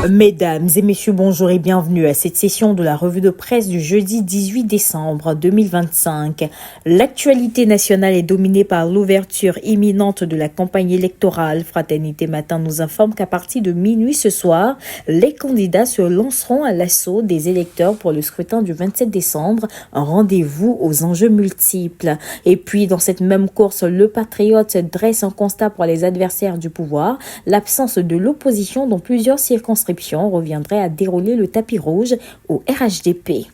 Mesdames et messieurs, bonjour et bienvenue à cette session de la revue de presse du jeudi 18 décembre 2025. L'actualité nationale est dominée par l'ouverture imminente de la campagne électorale. Fraternité Matin nous informe qu'à partir de minuit ce soir, les candidats se lanceront à l'assaut des électeurs pour le scrutin du 27 décembre, un rendez-vous aux enjeux multiples. Et puis, dans cette même course, le Patriote dresse un constat pour les adversaires du pouvoir, l'absence de l'opposition dans plusieurs circonscriptions reviendrait à dérouler le tapis rouge au RHDP.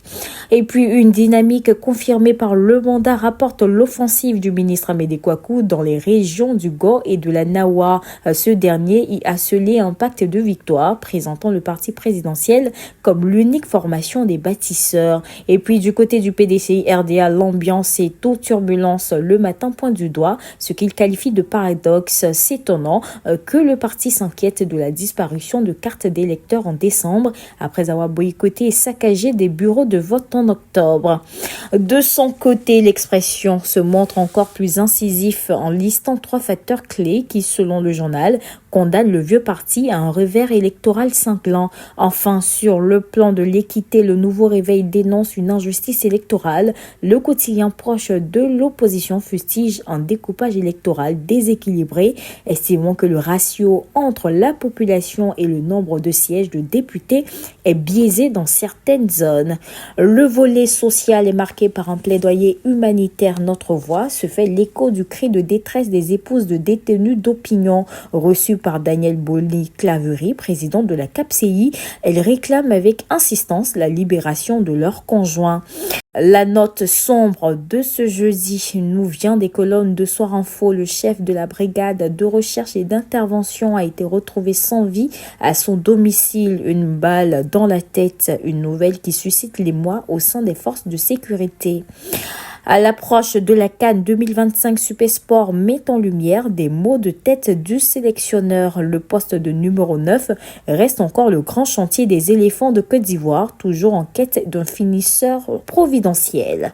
Et puis une dynamique confirmée par le mandat rapporte l'offensive du ministre Amédée Kouakou dans les régions du Go et de la Nawa. Ce dernier y a scellé un pacte de victoire, présentant le parti présidentiel comme l'unique formation des bâtisseurs. Et puis du côté du PDCI RDA, l'ambiance est toute turbulence. Le Matin pointe du doigt ce qu'il qualifie de paradoxe, s'étonnant que le parti s'inquiète de la disparition de cartes d'électeurs en décembre après avoir boycotté et saccagé des bureaux de vote en octobre. De son côté, l'Expression se montre encore plus incisif en listant 3 facteurs clés qui, selon le journal, condamnent le vieux parti à un revers électoral cinglant. Enfin, sur le plan de l'équité, le Nouveau Réveil dénonce une injustice électorale. Le quotidien proche de l'opposition fustige un découpage électoral déséquilibré, estimant que le ratio entre la population et le nombre de sièges de députés est biaisé dans certaines zones. Le volet social est marqué par un plaidoyer humanitaire. Notre Voix se fait l'écho du cri de détresse des épouses de détenus d'opinion reçues par Daniel Boli-Claverie, président de la CAPCI. Elles réclament avec insistance la libération de leurs conjoints. La note sombre de ce jeudi nous vient des colonnes de Soir Info. Le chef de la brigade de recherche et d'intervention a été retrouvé sans vie à son domicile, une balle dans la tête, une nouvelle qui suscite l'émoi au sein des forces de sécurité. À l'approche de la CAN 2025, Supersport met en lumière des maux de tête du sélectionneur. Le poste de numéro 9 reste encore le grand chantier des éléphants de Côte d'Ivoire, toujours en quête d'un finisseur providentiel.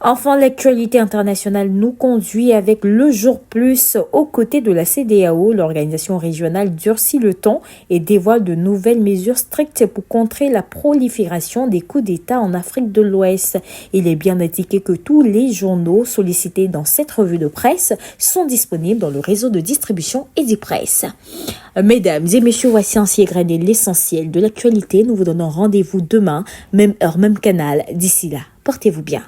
Enfin, l'actualité internationale nous conduit avec le Jour Plus. Aux côtés de la CEDEAO, l'organisation régionale durcit le ton et dévoile de nouvelles mesures strictes pour contrer la prolifération des coups d'État en Afrique de l'Ouest. Il est bien indiqué que tous les journaux sollicités dans cette revue de presse sont disponibles dans le réseau de distribution Edipresse. Mesdames et messieurs, voici ainsi égrené l'essentiel de l'actualité. Nous vous donnons rendez-vous demain, même heure, même canal. D'ici là, portez-vous bien.